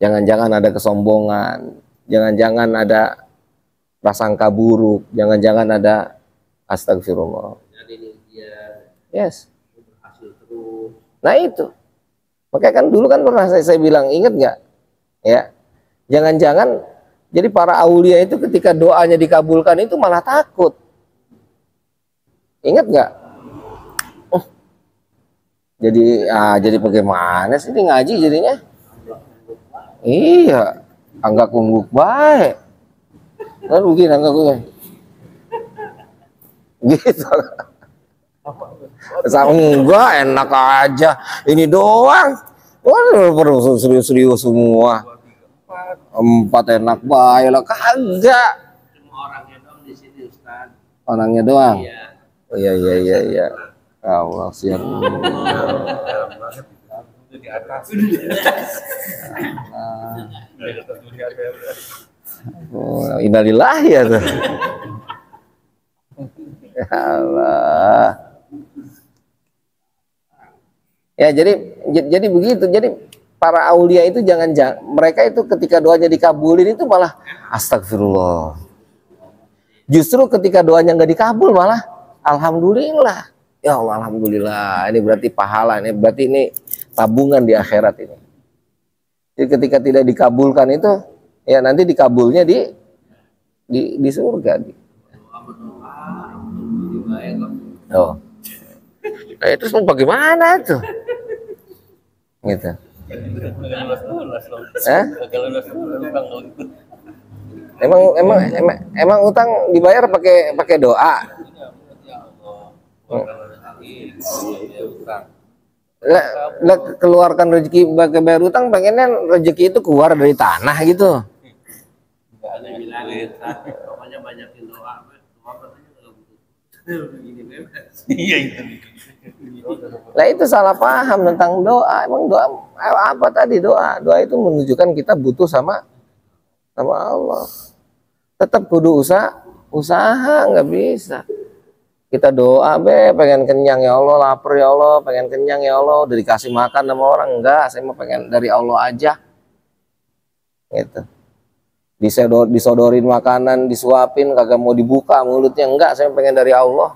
Jangan-jangan ada kesombongan. Jangan-jangan ada prasangka buruk. Jangan-jangan ada astagfirullah. Yes. Nah itu. Makanya kan dulu kan pernah saya bilang, ingat nggak? Ya. Jangan-jangan jadi para aulia itu ketika doanya dikabulkan itu malah takut. Ingat nggak? Jadi bagaimana sih ini ngaji jadinya? Iya, anggak kungguk baik. Kan begini anggak kungguk. Gitu. Enggak, enak aja. Ini doang. Waduh, perlu serius-serius semua. 4 enak baik lah, kagak. Cuma orangnya doang di sini, Ustaz. Orangnya doang. Iya. Oh, iya. Allah siap. Di atas. Oh, innalillah ya tuh. Ya Allah. Ya jadi begitu. Jadi para aulia itu mereka itu ketika doanya dikabulin itu malah astagfirullah. Justru ketika doanya nggak dikabul malah alhamdulillah. Ya Allah, alhamdulillah. Ini berarti pahala, ini berarti ini tabungan di akhirat ini. Jadi ketika tidak dikabulkan itu ya nanti dikabulnya di surga. Oh. Nah, terus mau bagaimana tuh? Gitu. Emang utang dibayar pakai doa. Lah keluarkan rezeki pakai bayar utang, pengennya rezeki itu keluar dari tanah gitu. Pokoknya banyakin doa, iya itu. Lah itu salah paham tentang doa. Emang doa apa tadi doa? Doa itu menunjukkan kita butuh sama Allah. Tetap kudu usaha nggak bisa. Kita doa pengen kenyang ya Allah, lapar ya Allah, pengen kenyang ya Allah, udah dikasih makan sama orang enggak, saya mau pengen dari Allah aja. Gitu. Disodorin makanan, disuapin kagak mau dibuka mulutnya, enggak, saya pengen dari Allah.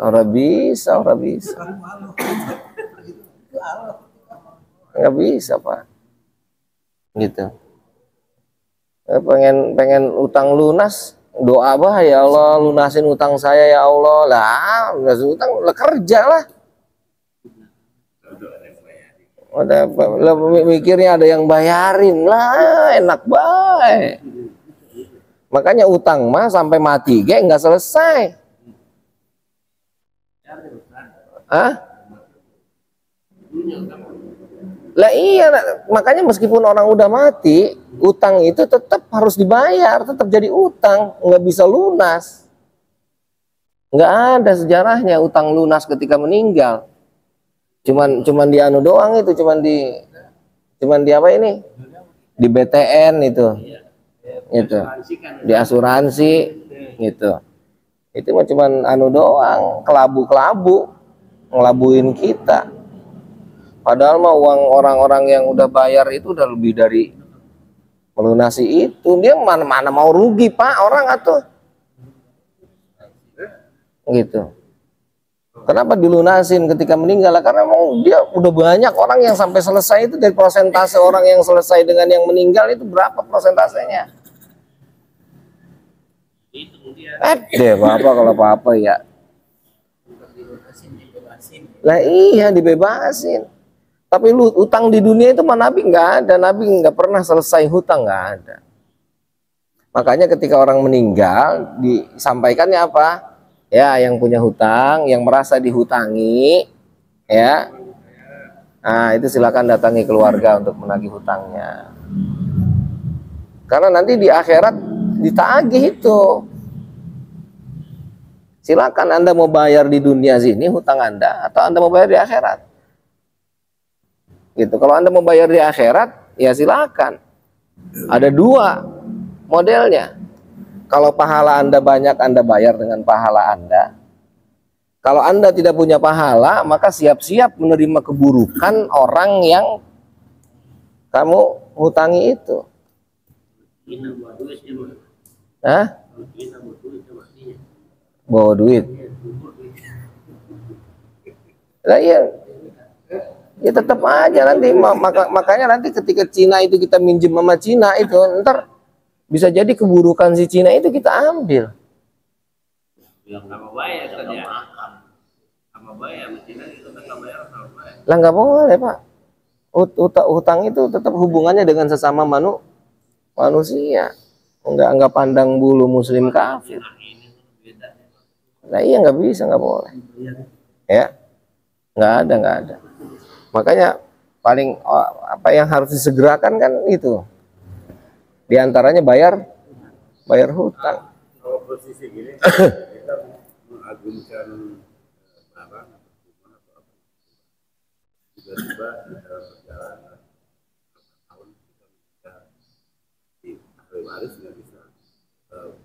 Orang bisa. Enggak bisa, Pak. Gitu. Pengen utang lunas, doa ya Allah lunasin utang saya ya Allah. Lah, lunasin utang lah kerja lah. Mikirnya ada yang bayarin lah, enak baik. Makanya utang mah sampai mati nggak selesai. Hah? Lah iya, makanya meskipun orang udah mati, utang itu tetap harus dibayar, tetap jadi utang, nggak bisa lunas. Nggak ada sejarahnya utang lunas ketika meninggal. Cuman di anu doang itu, cuman di apa ini? Di BTN itu. Itu. Di asuransi gitu. Itu mah cuman anu doang, kelabu-kelabu ngelabuin kita. Padahal mah uang orang-orang yang udah bayar itu udah lebih dari melunasi itu. Dia mana mau rugi Pak orang atuh. gitu. Kenapa dilunasin ketika meninggal? Karena mau dia udah banyak orang yang sampai selesai. Itu dari persentase orang yang selesai dengan yang meninggal itu berapa persentasenya? Deh apa kalau apa ya. Lah iya dibebasin. Tapi lu utang di dunia itu mah Nabi nggak ada. Nabi nggak pernah selesai hutang, nggak ada. Makanya ketika orang meninggal disampaikannya apa? Ya, yang punya hutang, yang merasa dihutangi, ya, nah itu silakan datangi keluarga untuk menagih hutangnya. Karena nanti di akhirat ditagih itu. Silakan Anda mau bayar di dunia sini hutang Anda, atau Anda mau bayar di akhirat. Gitu. Kalau Anda mau bayar di akhirat, ya silakan. Ada dua modelnya. Kalau pahala Anda banyak, Anda bayar dengan pahala Anda. Kalau Anda tidak punya pahala, maka siap-siap menerima keburukan orang yang kamu hutangi itu. Hah? Bawa duit. Lah iya. Ya tetap aja nanti, makanya nanti ketika Cina itu kita minjem sama Cina itu, ntar bisa jadi keburukan si Cina itu kita ambil. Yang sama bayar saja. Sama bayar, Cina itu tetap bayar sama bayar. Lah nggak boleh Pak. Hutang itu tetap hubungannya dengan sesama manusia. Nggak pandang bulu muslim kafir. Nah iya nggak bisa, nggak boleh. Ya, nggak ada. Makanya paling apa yang harus disegerakan kan itu. Di antaranya bayar hutang. Kalau posisi gini kita mengagumkan barang atau apa, tiba-tiba dalam perjalanan tahun kita bisa di ahli waris nggak bisa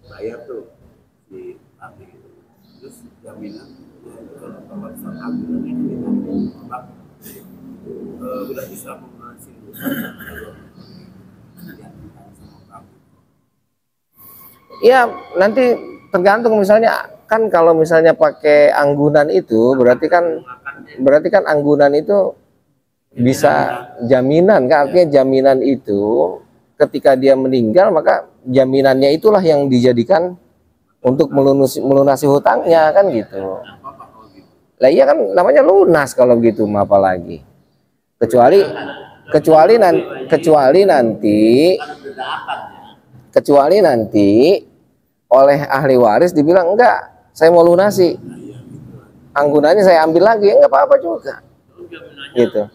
bayar tuh si ahli itu, terus jaminan kalau sang agunan ini udah bisa mengasih Ya nanti tergantung, misalnya kan kalau misalnya pakai anggunan itu berarti kan anggunan itu bisa jaminan kan, artinya jaminan itu ketika dia meninggal maka jaminannya itulah yang dijadikan untuk melunasi hutangnya kan gitu. Lah iya kan namanya lunas kalau gitu, mah apalagi. Kecuali nanti oleh ahli waris dibilang enggak, saya mau lunasi, anggunannya saya ambil lagi, enggak apa-apa juga, gitu.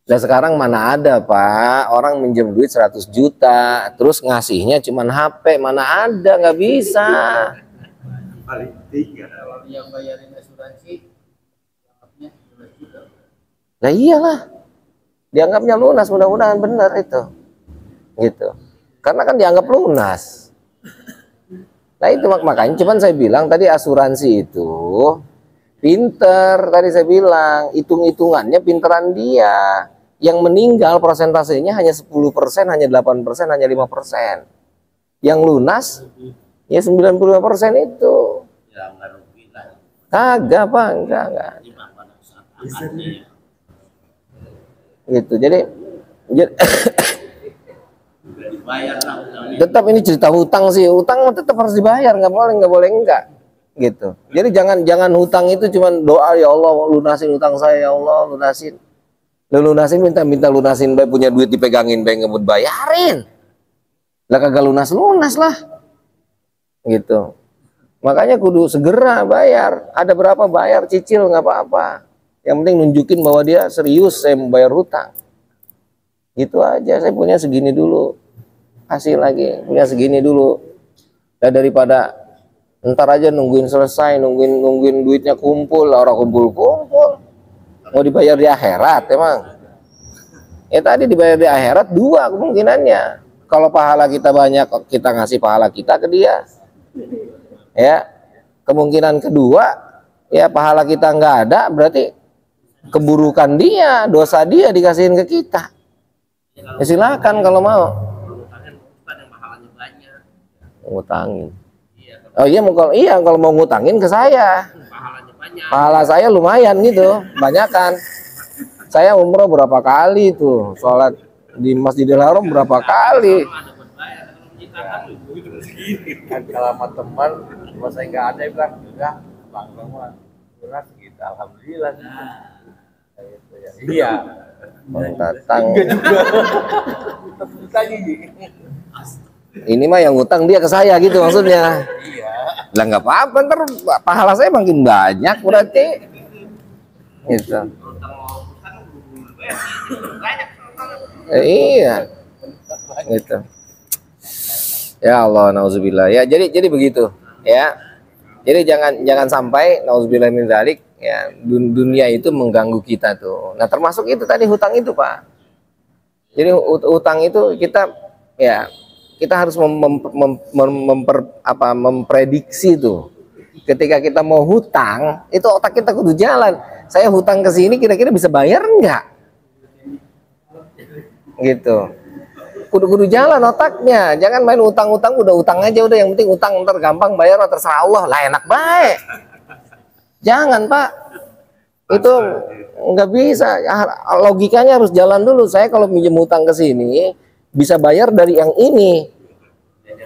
Dan sekarang mana ada Pak orang minjem duit 100 juta, terus ngasihnya cuman HP, mana ada, nggak bisa. paling tiga. Kalau yang bayarin asuransi, anggapnya 12 juta. Nah iyalah, dianggapnya lunas, mudah-mudahan benar itu, gitu. Karena kan dianggap lunas. Nah itu makanya cuman saya bilang tadi asuransi itu pinter, tadi saya bilang hitung-hitungannya pinteran dia. Yang meninggal persentasenya hanya 10%, hanya 8%, hanya 5%. Yang lunas ya 95% itu. Ya nggak rugi lah. Kagak Pak, enggak. Cuma pada saat akadnya. Gitu. Jadi Udah dibayar lah utangnya. tetap ini cerita hutang sih, hutang tetap harus dibayar, nggak boleh enggak, gitu. Jadi jangan hutang itu cuman doa, ya Allah lunasin hutang saya, ya Allah lunasin. Lunasin minta lunasin, baik punya duit dipegangin, baik ngebut bayarin. Lah kagak lunas lah, gitu. Makanya kudu segera bayar. Ada berapa bayar, cicil nggak apa-apa. Yang penting nunjukin bahwa dia serius, saya mau bayar hutang. Gitu aja, saya punya segini dulu, kasih lagi, punya segini dulu. Ya daripada ntar aja nungguin selesai, nungguin duitnya kumpul, orang kumpul mau dibayar di akhirat emang. Ya tadi dibayar di akhirat dua kemungkinannya. Kalau pahala kita banyak, kita ngasih pahala kita ke dia. Ya, kemungkinan kedua, ya pahala kita nggak ada, berarti keburukan dia, dosa dia dikasihin ke kita. Ya silakan kalau mau. Utangin bukan yang pahalanya banyak. Ngutangin. Oh iya, kalau mau ngutangin ke saya. Pahalanya banyak. Pahala saya lumayan gitu, banyakan. Saya umroh berapa kali tuh, sholat di Masjidil Haram berapa kali. Kan kalau sama teman, kalau saya nggak ada, bilang enggak, bang mah jelas gitu, alhamdulillah. Gitu ya. Iya. Bang Tatang. Tanya Ini mah yang ngutang dia ke saya gitu maksudnya. iya. Lah nggak apa-apa, ntar pahala saya makin banyak berarti. Gitu. Iya. Gitu. Ya Allah, nauzubillah. Ya, jadi begitu, ya. Jadi jangan sampai nauzubillah min dzalik, ya, dunia itu mengganggu kita tuh. Nah, termasuk itu tadi hutang itu, Pak. Jadi hutang itu kita harus memprediksi tuh. Ketika kita mau hutang, itu otak kita kudu jalan. Saya hutang ke sini kira-kira bisa bayar enggak? Gitu. Kudu jalan otaknya. Jangan main utang-utang, udah utang aja udah, yang penting utang ntar gampang bayar terserah Allah. Lah enak baik. Jangan, Pak. Itu nggak bisa. Logikanya harus jalan dulu. Saya kalau minjem utang ke sini bisa bayar dari yang ini.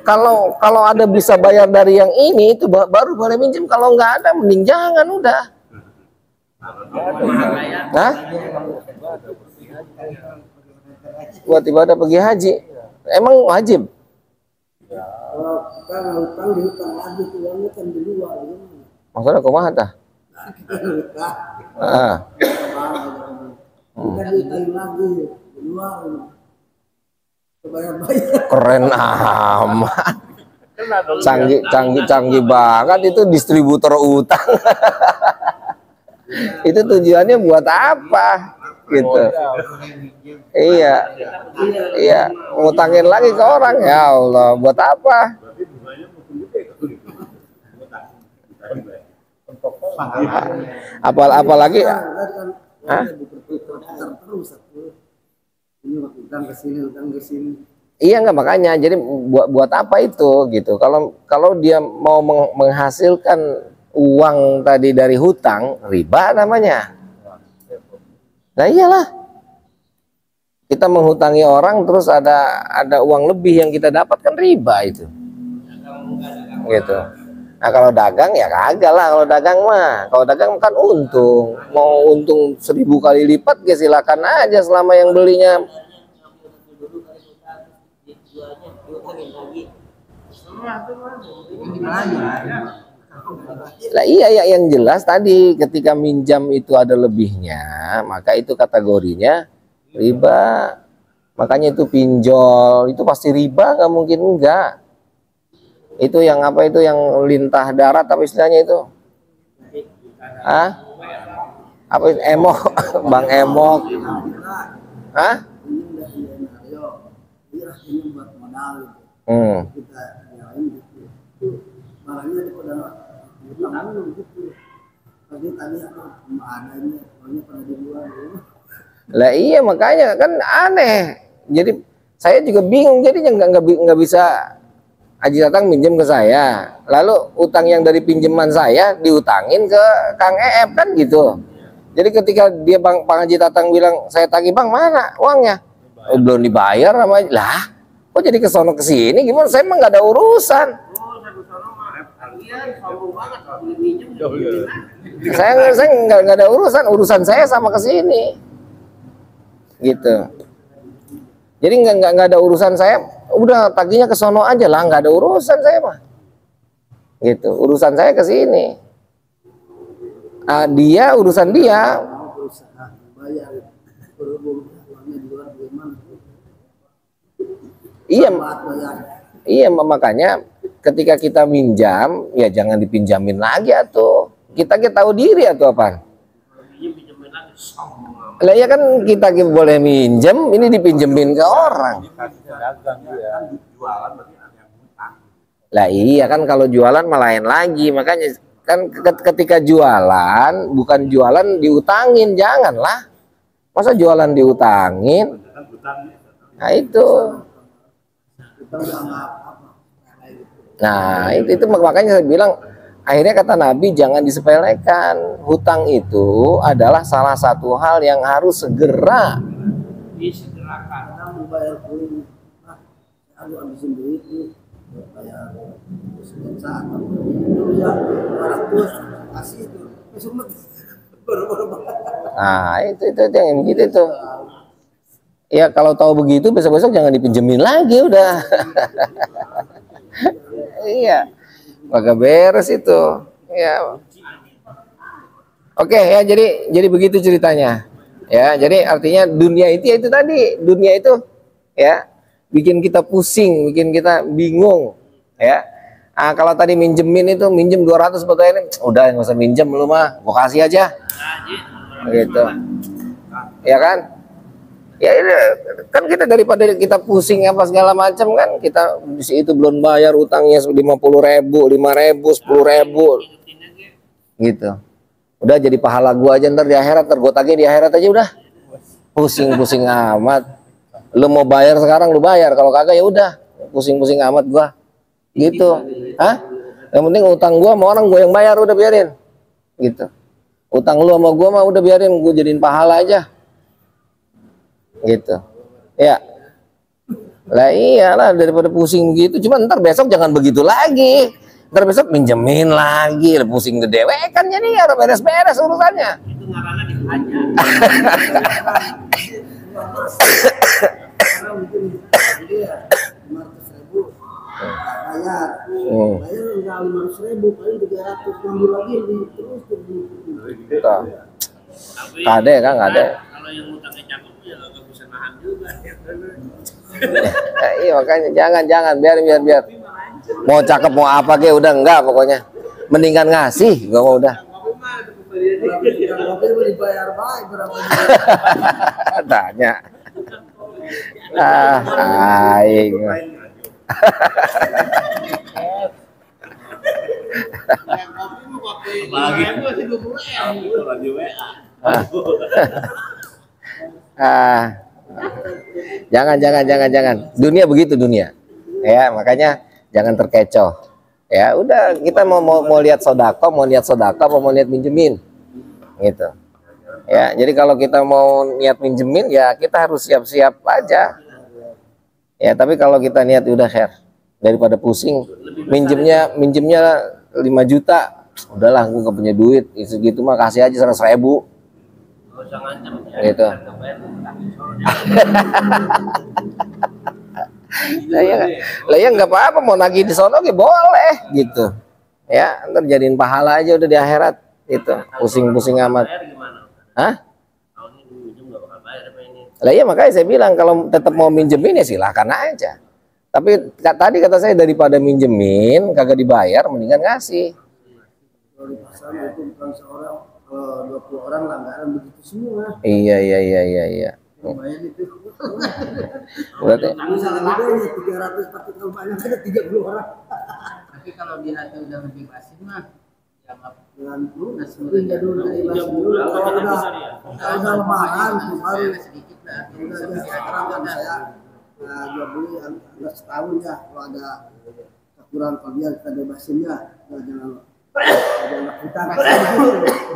Kalau ada bisa bayar dari yang ini itu baru boleh minjem. Kalau nggak ada mending jangan udah. Hah? Buat ibadah pergi haji. Emang wajib? Kalau kan hutang dihutang lagi, uangnya kan di luar. Maksudnya kumaha tah? Ah. Bukan dihutang lagi di luar. Bayar-bayar. Keren amat. Canggih banget itu distributor utang. Itu tujuannya buat apa? Gitu. Iya, ngutangin lagi ke orang, ya Allah, buat apa? Apalagi, hah? Iya nggak, makanya, jadi buat apa itu gitu? Kalau dia mau menghasilkan uang tadi dari hutang, riba namanya. Nah iyalah, kita menghutangi orang terus ada uang lebih yang kita dapatkan, riba itu. Gitu. Nah kalau dagang ya kagak lah, kalau dagang mah. Kalau dagang kan untung. Mau untung 1000 kali lipat ya silakan aja selama yang belinya. Lah iya ya, yang jelas tadi ketika minjam itu ada lebihnya, maka itu kategorinya riba. Makanya itu pinjol, itu pasti riba, nggak mungkin enggak. Itu yang apa itu yang lintah darat apa istilahnya itu? Hah? Apa itu? Emok, Bang Emok. Hah? Lah iya, makanya kan aneh. Jadi saya juga bingung, jadi nggak bisa Haji Tatang minjem ke saya, lalu utang yang dari pinjaman saya diutangin ke Kang EF kan gitu. Jadi ketika dia Bang Haji Tatang bilang saya tagih, Bang mana uangnya? Oh, belum dibayar sama lah. Kok jadi kesono kesini? Gimana? Saya emang nggak ada urusan. Saya nggak ada urusan saya sama kesini. Gitu. Jadi nggak ada urusan saya, udah tagihnya ke sono aja lah, nggak ada urusan saya mah. Gitu, urusan saya ke sini. Dia urusan dia. Iya, makanya ketika kita minjam ya jangan dipinjamin lagi atuh. Kita tahu diri atau apa? Lah ya kan kita boleh minjem, ini dipinjemin ke orang. Lah iya kan, kalau jualan mah lain lagi. Makanya kan ketika jualan, bukan jualan diutangin, janganlah. Masa jualan diutangin? Nah itu. Nah, itu makanya saya bilang akhirnya kata Nabi jangan disepelekan. Hutang itu adalah salah satu hal yang harus segera disegerakan. Karena mau bayar kuliah, aku habisin duit nih, bayar sketsa atau dulu ya 200 kasih itu, besok mah baru-baru banget. Nah, itu yang begitu itu. Ya kalau tahu begitu besok-besok jangan dipinjemin lagi udah. Iya. Maka beres itu. Ya. Oke ya, jadi begitu ceritanya. Ya, jadi artinya dunia itu ya itu tadi, dunia itu ya bikin kita pusing, bikin kita bingung, ya. Ah, kalau tadi minjemin itu minjem 200 betul ini, udah nggak usah minjem lu mah, gua kasih aja. Gitu. Ya kan? Ya ini kan kita daripada kita pusing apa segala macam kan, kita itu belum bayar utangnya 50.000, 5.000, 10.000 gitu. Udah jadi pahala gua aja ntar di akhirat, ntar gua tagih di akhirat aja udah. Pusing-pusing amat. Lu mau bayar sekarang lu bayar, kalau kagak ya udah pusing-pusing amat gua. Gitu. Hah? Yang penting utang gua sama orang gua yang bayar, udah biarin. Gitu. Utang lu sama gua mah udah biarin, gua jadiin pahala aja. Gitu. Ya. Lah iyalah daripada pusing begitu, cuma ntar besok jangan begitu lagi. Ntar besok minjemin lagi, pusing gede kan jadi harus beres-beres urusannya. Itu ngaranna dihajar. Karena mungkin dia 500.000 bayar, enggak 500.000, paling 300, ngambil lagi terus. Kade kan kade. Kalau yang utangnya cakep ya nggak bisa nahan juga. Iya makanya jangan biar. Mau cakep mau apa ke udah enggak pokoknya. Mendingan ngasih gua mau udah. Kalau dibayar baik berapa Tanya. Aing. Apalagi orang di WA. Jangan. Dunia begitu dunia. Ya, makanya jangan terkecoh. Ya, udah kita mau lihat sodako, mau lihat minjemin. Gitu. Ya, jadi kalau kita mau niat minjemin ya kita harus siap-siap aja. Ya, tapi kalau kita niat udah khair daripada pusing minjemnya 5 juta. Udahlah, gue gak punya duit. Segitu mah kasih aja 100.000. Nggak usah ngancam ya. Gitu. Lah ya nggak apa-apa mau nagih di sono ya boleh gitu. Ya, ntar jadiin pahala aja udah di akhirat itu. Pusing-pusing amat. Hah? Tahun ini minjem nggak bakal bayar apa ini. Lah iya makanya saya bilang kalau tetap mau minjemin ya silakan aja. Tapi tadi kata saya daripada minjemin kagak dibayar mendingan ngasih. kalau di pasar itu bukan seorang, 20 orang langganan begitu semua. Iya. Lumayan itu. Berarti Misalnya bedanya 300 pakai kalau banyak ada 30 orang. Tapi kalau dia udah ngebebasin mah ya nggak Dengan lunas mungkin dulu dari basin dulu. Kalau udah lebaran tuh baru sedikit lah. udah sekarang saya jual beli agak setahun ya, kalau ada kekurangan kelebihan kita bebasinnya, jangan hutang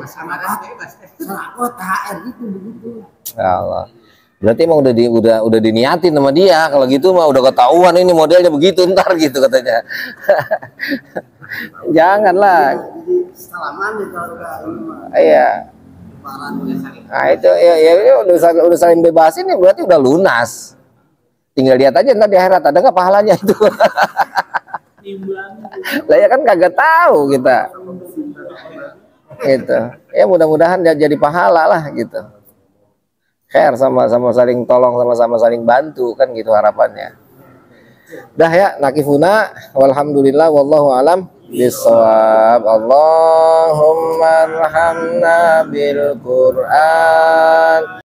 Sama kan bebas. salah THR gitu begitu. ya Allah. Berarti emang udah diniatin sama dia. Kalau gitu mah udah ketahuan ini modelnya begitu ntar gitu katanya. Janganlah. Jadi salaman ya kalau udah ini mah Iya. parah. Nah itu ya udah saling bebasin ya berarti udah lunas. Tinggal lihat aja ntar di akhirat ada nggak pahalanya itu. Lah ya kan kagak tahu kita. Gitu. Ya mudah-mudahan jadi pahala lah gitu. Khair sama-sama saling tolong, sama-sama saling bantu kan gitu harapannya. Dah ya, nakifuna walhamdulillah wallahu alam bisawab. Allahumma arhamna bil Qur'an.